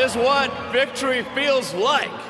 is what victory feels like.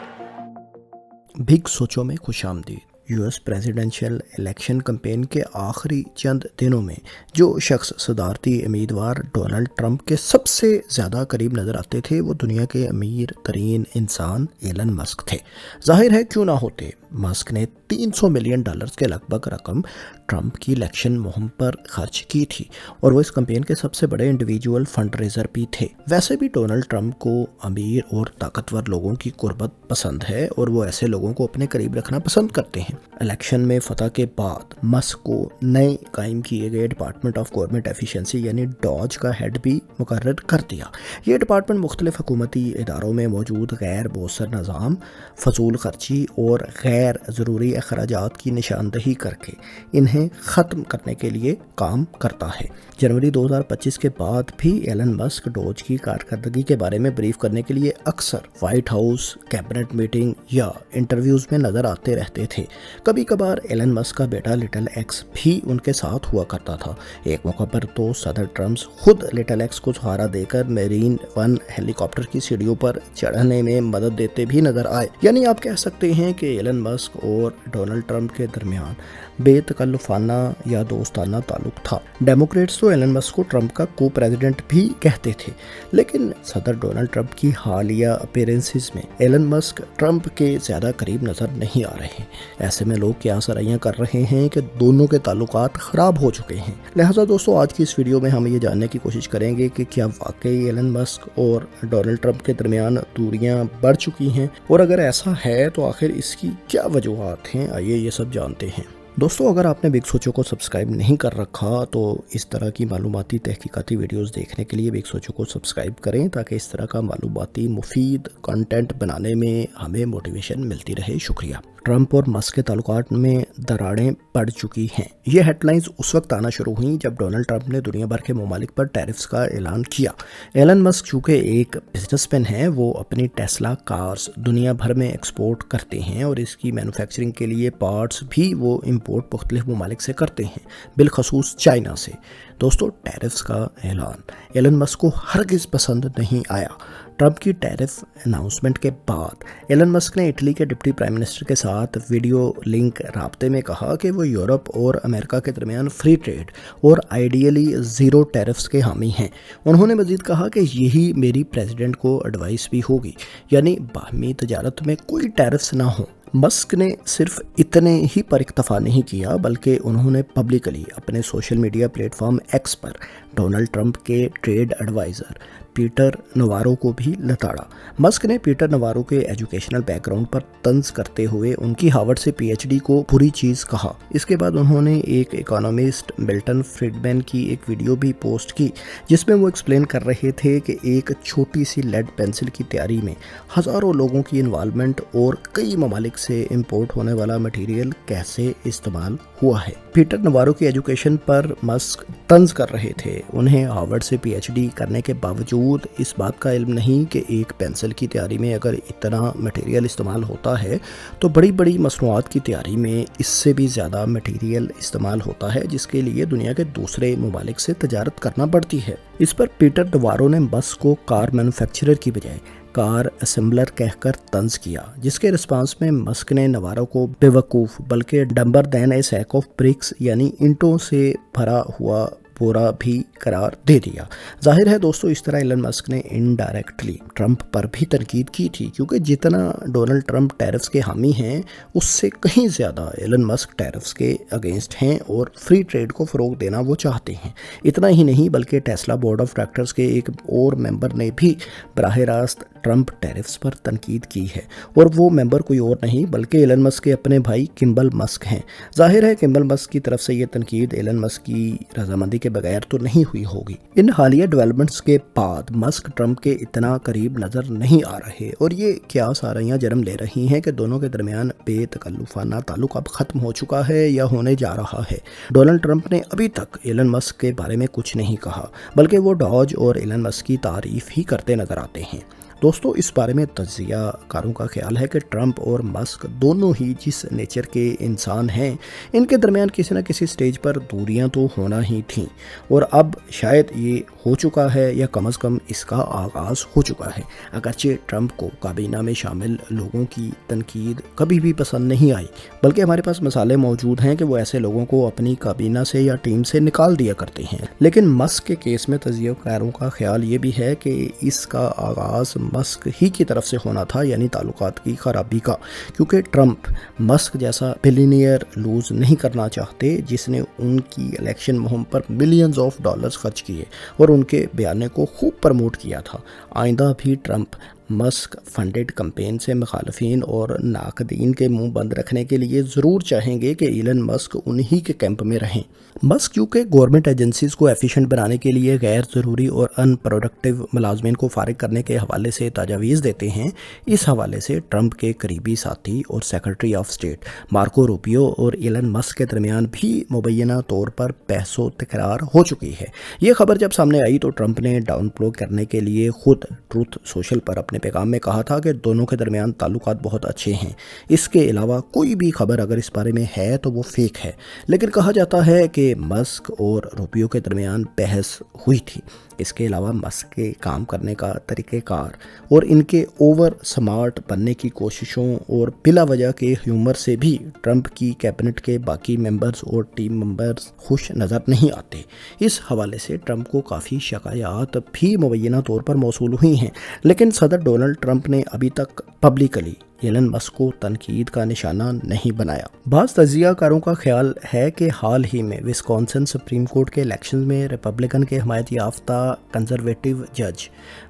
Big सोचों में खुशामदीद। यूएस प्रेसिडेंशियल इलेक्शन कैंपेन के आखिरी चंद दिनों में जो शख्स सदारती उम्मीदवार डोनाल्ड ट्रंप के सबसे ज़्यादा करीब नज़र आते थे वो दुनिया के अमीर तरीन इंसान एलन मस्क थे। जाहिर है क्यों ना होते, मस्क ने $300 मिलियन के लगभग रकम ट्रंप की इलेक्शन मुहिम पर खर्च की थी और वो इस कैंपेन के सबसे बड़े इंडिविजुअल फंड रेजर भी थे। वैसे भी डोनाल्ड ट्रंप को अमीर और ताकतवर लोगों की कुर्बत पसंद है और वो ऐसे लोगों को अपने करीब रखना पसंद करते हैं। इलेक्शन में फतह के बाद मस्क को नए कायम किए गए डिपार्टमेंट ऑफ गवर्नमेंट एफिशिएंसी यानी डॉज का हेड भी मुकर्रर कर दिया। ये डिपार्टमेंट मुख्तलिफ हुकूमती इदारों में मौजूद गैर मौसर निज़ाम, फजूल खर्ची और गैर ज़रूरी अखराजात की निशानदही करके इन्हें ख़त्म करने के लिए काम करता है। जनवरी 2025 के बाद भी एलन मस्क डॉज की कारकर्दगी के बारे में ब्रीफ करने के लिए अक्सर वाइट हाउस, कैबिनेट मीटिंग या इंटरव्यूज़ में नज़र आते रहते थे। कभी कभार एलन मस्क का बेटा लिटिल एक्स भी उनके साथ हुआ करता था। एक मौका पर तो सदर ट्रंप खुद लिटिल एक्स को सहारा देकर मेरीन वन हेलीकॉप्टर की सीढ़ियों पर चढ़ने में मदद देते भी नजर आए। यानी आप कह सकते हैं कि एलन मस्क और डोनाल्ड ट्रंप के दरमियान बेतकल्लुफाना या दोस्ताना ताल्लुक था। डेमोक्रेट्स तो एलन मस्क को ट्रंप का को प्रेसिडेंट भी कहते थे, लेकिन सदर डोनाल्ड ट्रंप की हालिया अपीयरेंसेस में एलन मस्क ट्रंप के ज़्यादा करीब नज़र नहीं आ रहे। ऐसे में लोग क्या सराहियां कर रहे हैं कि दोनों के ताल्लुकात ख़राब हो चुके हैं। लिहाजा दोस्तों, आज की इस वीडियो में हम ये जानने की कोशिश करेंगे कि क्या वाकई एलन मस्क और डोनाल्ड ट्रंप के दरमियान दूरियां बढ़ चुकी हैं, और अगर ऐसा है तो आखिर इसकी क्या वजूहात हैं। आइए ये सब जानते हैं। दोस्तों, अगर आपने बिग सोचो को सब्सक्राइब नहीं कर रखा तो इस तरह की मालूमाती तहकीकाती वीडियोस देखने के लिए बिग सोचो को सब्सक्राइब करें, ताकि इस तरह का मालूमाती मुफीद कंटेंट बनाने में हमें मोटिवेशन मिलती रहे। शुक्रिया। ट्रंप और मस्क के ताल्लुकात में दरारें पड़ चुकी हैं। ये हेडलाइंस उस वक्त आना शुरू हुई जब डोनाल्ड ट्रंप ने दुनिया भर के ममालिक पर टैरिफ्स का ऐलान किया। एलन मस्क चूँकि एक बिजनेसमैन है, वो अपनी टेस्ला कार्स दुनिया भर में एक्सपोर्ट करते हैं और इसकी मैन्युफैक्चरिंग के लिए पार्ट्स भी वो इंपोर्ट मुख्तलिफ ममालिक से करते हैं, बिलखसूस चाइना से। दोस्तों, टैरिफ्स का ऐलान एलन मस्क को हरगिज़ पसंद नहीं आया। ट्रंप की टैरिफ अनाउंसमेंट के बाद एलन मस्क ने इटली के डिप्टी प्राइम मिनिस्टर के साथ वीडियो लिंक राब्ते में कहा कि वो यूरोप और अमेरिका के दरमियान फ्री ट्रेड और आइडियली ज़ीरो टैरिफ्स के हामी हैं। उन्होंने मज़ीद कहा कि यही मेरी प्रेसिडेंट को एडवाइस भी होगी, यानी बाहमी तजारत में कोई टैरिफ्स ना हो। मस्क ने सिर्फ इतने ही पर इक्तफा नहीं किया, बल्कि उन्होंने पब्लिकली अपने सोशल मीडिया प्लेटफॉर्म एक्स पर डोनाल्ड ट्रंप के ट्रेड एडवाइज़र पीटर नवारो को भी लताड़ा। मस्क ने पीटर नवारो के एजुकेशनल बैकग्राउंड पर तंज करते हुए उनकी हार्वर्ड से पीएचडी को बुरी चीज़ कहा। इसके बाद उन्होंने एक इकोनॉमिस्ट मिल्टन फ्रीडमैन की एक वीडियो भी पोस्ट की, जिसमें वो एक्सप्लेन कर रहे थे कि एक छोटी सी लेड पेंसिल की तैयारी में हज़ारों लोगों की इन्वॉल्वमेंट और कई ममालिक से इंपोर्ट होने वाला मटेरियल कैसे इस्तेमाल हुआ है। पीटर नवारो की एजुकेशन पर मस्क तंज कर रहे थे। उन्हें हार्वर्ड से पीएचडी करने के बावजूद इस बात का इल्म नहीं कि एक पेंसिल की तैयारी में अगर इतना मटेरियल इस्तेमाल होता है तो बड़ी बड़ी मसनूआत की तैयारी में इससे भी ज़्यादा मटेरियल इस्तेमाल होता है, जिसके लिए दुनिया के दूसरे ममालिक से तजारत करना पड़ती है। इस पर पीटर नवारो ने मस्क को कार मैन्युफैक्चरर की बजाय कार असेंबलर कहकर तंज किया, जिसके रिस्पांस में मस्क ने नवारो को बेवकूफ़ बल्कि dumber than a sack of bricks यानी ईंटों से भरा हुआ पूरा भी करार दे दिया। जाहिर है दोस्तों, इस तरह एलन मस्क ने इनडायरेक्टली ट्रंप पर भी तनकीद की थी, क्योंकि जितना डोनाल्ड ट्रंप टैरिफ्स के हामी हैं उससे कहीं ज़्यादा एलन मस्क टैरिफ्स के अगेंस्ट हैं और फ्री ट्रेड को फ़रोग देना वो चाहते हैं। इतना ही नहीं, बल्कि टेस्ला बोर्ड ऑफ डायरेक्टर्स के एक और मेंबर ने भी बराह रास्त ट्रंप टैरिफ्स पर तनकीद की है, और वो मेंबर कोई और नहीं बल्कि एलन मस्क के अपने भाई किम्बल मस्क हैं। जाहिर है किम्बल मस्क की तरफ से ये तनकीद एलन मस्क की रजामंदी के बगैर तो नहीं हुई होगी। इन हालिया डेवलपमेंट्स के बाद मस्क ट्रंप के इतना करीब नजर नहीं आ रहे, और ये क्या सारियां जन्म ले रही हैं कि दोनों के दरमियान बेतकल्लुफाना ताल्लुक अब खत्म हो चुका है या होने जा रहा है। डोनाल्ड ट्रंप ने अभी तक एलन मस्क के बारे में कुछ नहीं कहा, बल्कि वो डॉज और एलन मस्क की तारीफ ही करते नजर आते हैं। دوستو اس بارے میں تجزیہ کاروں کا خیال ہے کہ ٹرمپ اور مسک دونوں ہی جس نیچر کے انسان ہیں ان کے درمیان کسی نہ کسی سٹیج پر دوریاں تو ہونا ہی تھیں، اور اب شاید یہ ہو چکا ہے یا کم از کم اس کا آغاز ہو چکا ہے۔ اگرچہ ٹرمپ کو کابینہ میں شامل لوگوں کی تنقید کبھی بھی پسند نہیں آئی، بلکہ ہمارے پاس مثالیں موجود ہیں کہ وہ ایسے لوگوں کو اپنی کابینہ سے یا ٹیم سے نکال دیا کرتے ہیں۔ لیکن مسک کے کیس میں تجزیہ کاروں کا خیال یہ بھی ہے کہ اس کا آغاز مسک ہی کی طرف سے ہونا تھا، یعنی تعلقات کی خرابی کا، کیونکہ ٹرمپ مسک جیسا بلینئر لوز نہیں کرنا چاہتے جس نے ان کی الیکشن مہم پر ملینز آف ڈالرز خرچ کیے اور ان کے بیانے کو خوب پروموٹ کیا تھا۔ آئندہ بھی ٹرمپ مسک فنڈڈ کمپین سے مخالفین اور ناقدین کے منہ بند رکھنے کے لیے ضرور چاہیں گے کہ ایلن مسک انہی کے کیمپ میں رہیں۔ مسک کیونکہ گورنمنٹ ایجنسیز کو ایفیشنٹ بنانے کے لیے غیر ضروری اور ان پروڈکٹیو ملازمین کو فارغ کرنے کے حوالے سے تجاویز دیتے ہیں، اس حوالے سے ٹرمپ کے قریبی ساتھی اور secretary of state Marco Rubio اور ایلن مسک کے درمیان بھی مبینہ طور پر بحث و تکرار ہو چکی ہے۔ یہ خبر جب سامنے آئی تو ٹرمپ نے ڈاؤن پلو کرنے کے لیے خود ٹروتھ سوشل پر اپنے پیغام میں کہا تھا کہ دونوں کے درمیان تعلقات بہت اچھے ہیں، اس کے علاوہ کوئی بھی خبر اگر اس بارے میں ہے تو وہ فیک ہے۔ لیکن کہا جاتا ہے کہ مسک اور روبیو کے درمیان بحث ہوئی تھی۔ اس کے علاوہ مسک کے کام کرنے کا طریقہ کار اور ان کے اوور سمارٹ بننے کی کوششوں اور بلا وجہ کے ہیومر سے بھی ٹرمپ کی کیبنٹ کے باقی ممبرز اور ٹیم ممبرز خوش نظر نہیں آتے۔ اس حوالے سے ٹرمپ کو کافی شکایات بھی مبینہ طور پر موصول ہوئی ہیں، لیکن صدر ڈونلڈ ٹرمپ نے ابھی تک پبلکلی ایلن مسک کو تنقید کا نشانہ نہیں بنایا۔ بعض تجزیہ کاروں کا خیال ہے کہ حال ہی میں وسکونسن سپریم کورٹ کے الیکشن میں ریپبلکن کے حمایت یافتہ کنزرویٹو جج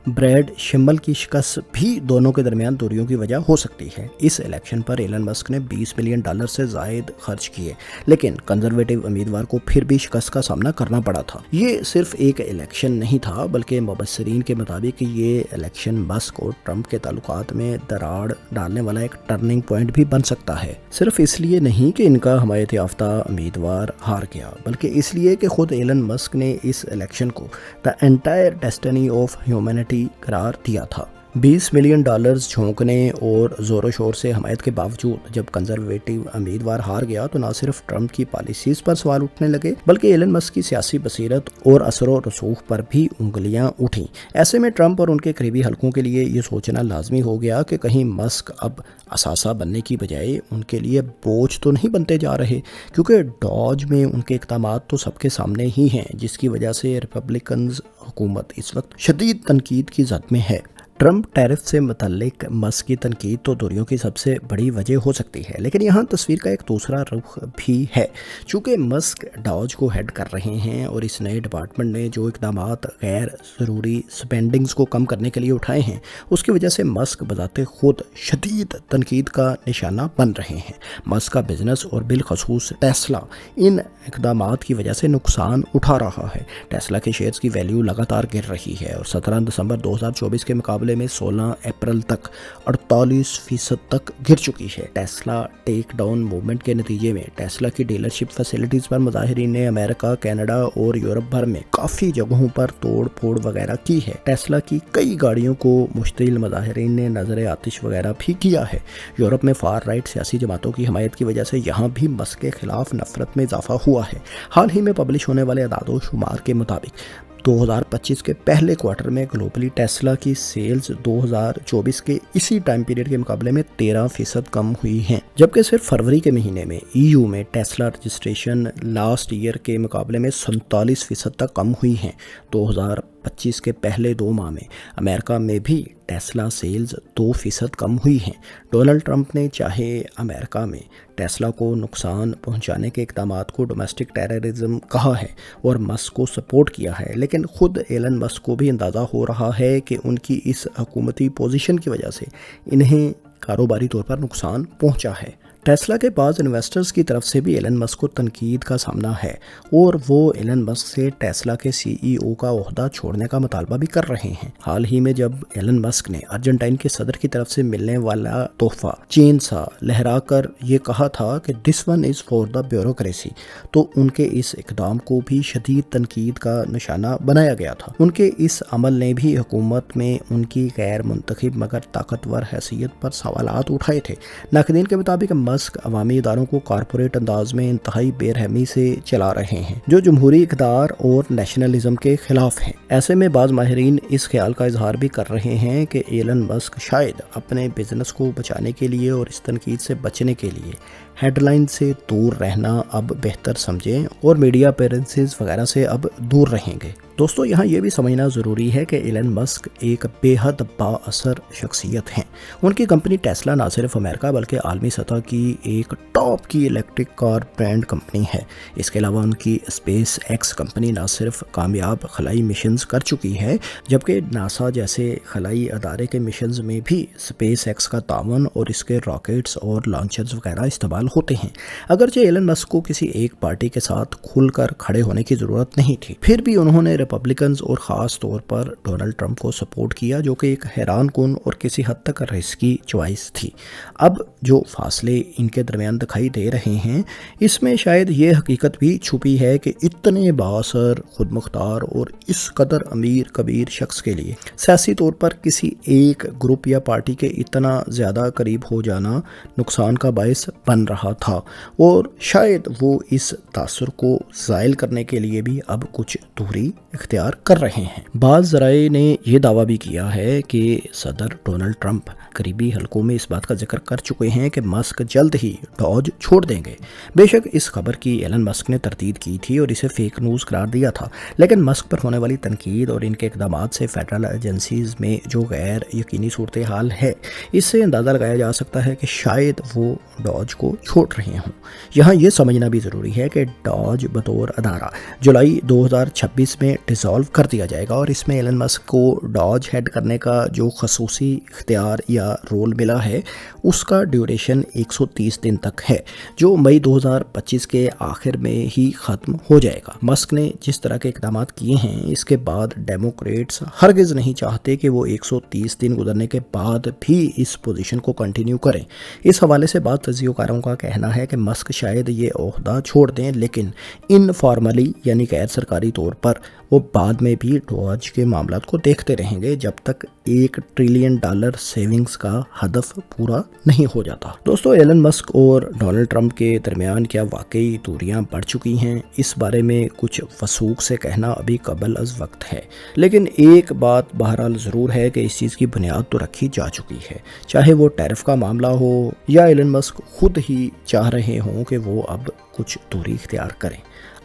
بریڈ شمل کی شکست بھی دونوں کے درمیان دوریوں کی وجہ ہو سکتی ہے۔ اس الیکشن پر ایلن مسک نے $20 ملین سے زائد خرچ کیے، لیکن کنزرویٹو امیدوار کو پھر بھی شکست کا سامنا کرنا پڑا تھا۔ یہ صرف ایک الیکشن نہیں تھا، بلکہ مبصرین کے مطابق یہ الیکشن مسک اور ٹرمپ کے تعلقات میں دراڑ ڈالنے والا ایک ٹرننگ پوائنٹ بھی بن سکتا ہے، صرف اس لیے نہیں کہ ان کا حمایت یافتہ امیدوار ہار گیا، بلکہ اس لیے کہ خود ایلن مسک نے اس الیکشن کو the entire destiny of humanity قرار دیا تھا۔ $20 ملین جھونکنے اور زور و شور سے حمایت کے باوجود جب کنزرویٹو امیدوار ہار گیا تو نہ صرف ٹرمپ کی پالیسیز پر سوال اٹھنے لگے، بلکہ ایلن مسک کی سیاسی بصیرت اور اثر و رسوخ پر بھی انگلیاں اٹھیں۔ ایسے میں ٹرمپ اور ان کے قریبی حلقوں کے لیے یہ سوچنا لازمی ہو گیا کہ کہیں مسک اب اثاثہ بننے کی بجائے ان کے لیے بوجھ تو نہیں بنتے جا رہے، کیونکہ ڈاج میں ان کے اقدامات تو سب کے سامنے ہی ہیں، جس کی وجہ سے ریپبلکنز حکومت اس وقت شدید تنقید کی زد میں ہے۔ ٹرمپ ٹیرف سے متعلق مسک کی تنقید تو دوریوں کی سب سے بڑی وجہ ہو سکتی ہے، لیکن یہاں تصویر کا ایک دوسرا رخ بھی ہے۔ چونکہ مسک ڈاج کو ہیڈ کر رہے ہیں اور اس نئے ڈپارٹمنٹ نے جو اقدامات غیر ضروری سپینڈنگز کو کم کرنے کے لیے اٹھائے ہیں، اس کی وجہ سے مسک بذات خود شدید تنقید کا نشانہ بن رہے ہیں۔ مسک کا بزنس اور بالخصوص ٹیسلا ان اقدامات کی وجہ سے نقصان اٹھا رہا ہے۔ ٹیسلا کے شیئرز کی ویلیو لگاتار گر رہی ہے اور 17 دسمبر 2024 کے مقابلے میں 16 اپریل تک 48% تک گر چکی ہے۔ ٹیسلا ٹیک ڈاؤن موومنٹ کے نتیجے میں ٹیسلا کی ڈیلرشپ فیسلٹیز پر مظاہرین نے امریکہ، کینیڈا اور یورپ بھر میں کافی جگہوں پر توڑ پھوڑ وغیرہ کی ہے۔ ٹیسلا کی کئی گاڑیوں کو مشتعل مظاہرین نے نظر آتش وغیرہ بھی کیا ہے۔ یورپ میں فار رائٹ سیاسی جماعتوں کی حمایت کی وجہ سے یہاں بھی مسک کے خلاف نفرت میں اضافہ ہوا ہے۔ حال ہی میں پبلش ہونے والے اعداد و شمار کے مطابق 2025 کے پہلے کوارٹر میں گلوبلی ٹیسلا کی سیلز 2024 کے اسی ٹائم پیریڈ کے مقابلے میں 13% کم ہوئی ہیں، جبکہ صرف فروری کے مہینے میں EU میں ٹیسلا رجسٹریشن لاسٹ ایئر کے مقابلے میں 47% تک کم ہوئی ہیں۔ 2025 کے پہلے 2 ماہ میں امریکہ میں بھی ٹیسلا سیلز 2% کم ہوئی ہیں۔ ڈونلڈ ٹرمپ نے چاہے امریکہ میں ٹیسلا کو نقصان پہنچانے کے اقدامات کو ڈومیسٹک ٹیررزم کہا ہے اور مسک کو سپورٹ کیا ہے، لیکن خود ایلن مسک کو بھی اندازہ ہو رہا ہے کہ ان کی اس حکومتی پوزیشن کی وجہ سے انہیں کاروباری طور پر نقصان پہنچا ہے۔ टेस्ला के पास इन्वेस्टर्स की तरफ से भी एलन मस्क को तनकीद का सामना है और वो एलन मस्क से टेस्ला के CEO का ओहदा छोड़ने का मुतालबा भी कर रहे हैं। हाल ही में जब एलन मस्क ने अर्जेंटीना के सदर की तरफ से मिलने वाला तोहफा चेन सा लहराकर ये कहा था कि this one is for the bureaucracy, तो उनके इस इकदाम को भी शदीद तनकीद का निशाना बनाया गया था। उनके इस अमल ने भी हुकूमत में उनकी गैर मुंतखब मगर ताकतवर हैसियत पर सवालात उठाए थे। नाक़दीन के मुताबिक मस्क अवामी इदारों को कॉरपोरेट अंदाज में इंतहाई बेरहमी से चला रहे हैं जो जमहूरी इक़दार और नेशनलिज्म के खिलाफ हैं। ऐसे में बाज़ माहिरीन इस ख्याल का इजहार भी कर रहे हैं कि एलन मस्क शायद अपने बिजनेस को बचाने के लिए और इस तनकीद से बचने के लिए हेडलाइन से दूर रहना अब बेहतर समझें और मीडिया अपीयरेंसेस वगैरह से अब दूर रहेंगे। दोस्तों, यहाँ ये भी समझना ज़रूरी है कि एलन मस्क एक बेहद बाअसर शख्सियत हैं। उनकी कंपनी टेस्ला ना सिर्फ अमेरिका बल्कि आलमी सतह की एक टॉप की इलेक्ट्रिक कार ब्रांड कंपनी है। इसके अलावा उनकी स्पेस एक्स कंपनी ना सिर्फ कामयाब खलाई मिशंस कर चुकी है जबकि नासा जैसे खलाई अदारे के मिशंस में भी स्पेस एक्स का तावन और इसके रॉकेट्स और लॉन्चर्स वगैरह इस्तेमाल होते हैं। अगरचे एलन मस्क को किसी एक पार्टी के साथ खुलकर खड़े होने की ज़रूरत नहीं थी, फिर भी उन्होंने रिपब्लिकन्स और ख़ास तौर पर डोनाल्ड ट्रंप को सपोर्ट किया जो कि एक हैरान कुन और किसी हद तक रिस्की चॉइस थी। अब जो फासले इनके दरमियान दिखाई दे रहे हैं इसमें शायद ये हकीकत भी छुपी है कि इतने बाअसर, खुदमुख्तार और इस कदर अमीर कबीर शख्स के लिए सियासी तौर पर किसी एक ग्रुप या पार्टी के इतना ज़्यादा करीब हो जाना नुकसान का बायस बन रहा था और शायद वो इस तासुर को ज़ायल करने के लिए भी अब कुछ दूरी इख्तियार कर रहे हैं। बाज़ ज़राए ने यह दावा भी किया है कि सदर डोनाल्ड ट्रंप करीबी हलकों में इस बात का जिक्र कर चुके हैं कि मस्क जल्द ही डॉज छोड़ देंगे। बेशक इस खबर की एलन मस्क ने तरदीद की थी और इसे फेक न्यूज़ करार दिया था, लेकिन मस्क पर होने वाली तनकीद और इनके इक़दाम से फेडरल एजेंसीज में जो गैर यकीनी सूरत हाल है इससे अंदाज़ा लगाया जा सकता है कि शायद वो डॉज को छोड़ रहे हों। यहाँ ये समझना भी ज़रूरी है कि डॉज बतौर अदारा जुलाई 2026 में डिसॉल्व कर दिया जाएगा और इसमें एलन मस्क को डॉज हेड करने का जो खसूसी इख्तियार या रोल मिला है उसका ड्यूरेशन 130 दिन तक है जो मई 2025 के आखिर में ही ख़त्म हो जाएगा। मस्क ने जिस तरह के इक़दाम किए हैं इसके बाद डेमोक्रेट्स हरगिज़ नहीं चाहते कि वो 130 दिन गुजरने के बाद भी इस पोजीशन को कंटिन्यू करें। इस हवाले से बाद तज्ज़ियोकारों का कहना है कि मस्क शायद ये ओहदा छोड़ दें, लेकिन इनफॉर्मली यानी गैर सरकारी तौर पर वो बाद में भी डॉज के मामलात को देखते रहेंगे जब तक $1 ट्रिलियन सेविंग्स का हदफ पूरा नहीं हो जाता। दोस्तों, एलन मस्क और डोनाल्ड ट्रंप के दरमियान क्या वाकई दूरियां बढ़ चुकी हैं? इस बारे में कुछ वसूख से कहना अभी कबल अज वक्त है, लेकिन एक बात बहरहाल ज़रूर है कि इस चीज़ की बुनियाद तो रखी जा चुकी है, चाहे वो टैरिफ का मामला हो या एलन मस्क खुद ही चाह रहे हों कि वो अब कुछ दूरी इख्तियार करें।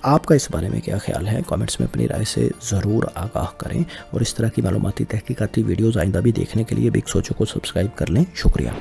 आपका इस बारे में क्या ख्याल है? कमेंट्स में अपनी राय से ज़रूर आगाह करें और इस तरह की मालूमाती तहकीकाती वीडियोज़ आइंदा भी देखने के लिए बिग सोचो को सब्सक्राइब कर लें। शुक्रिया।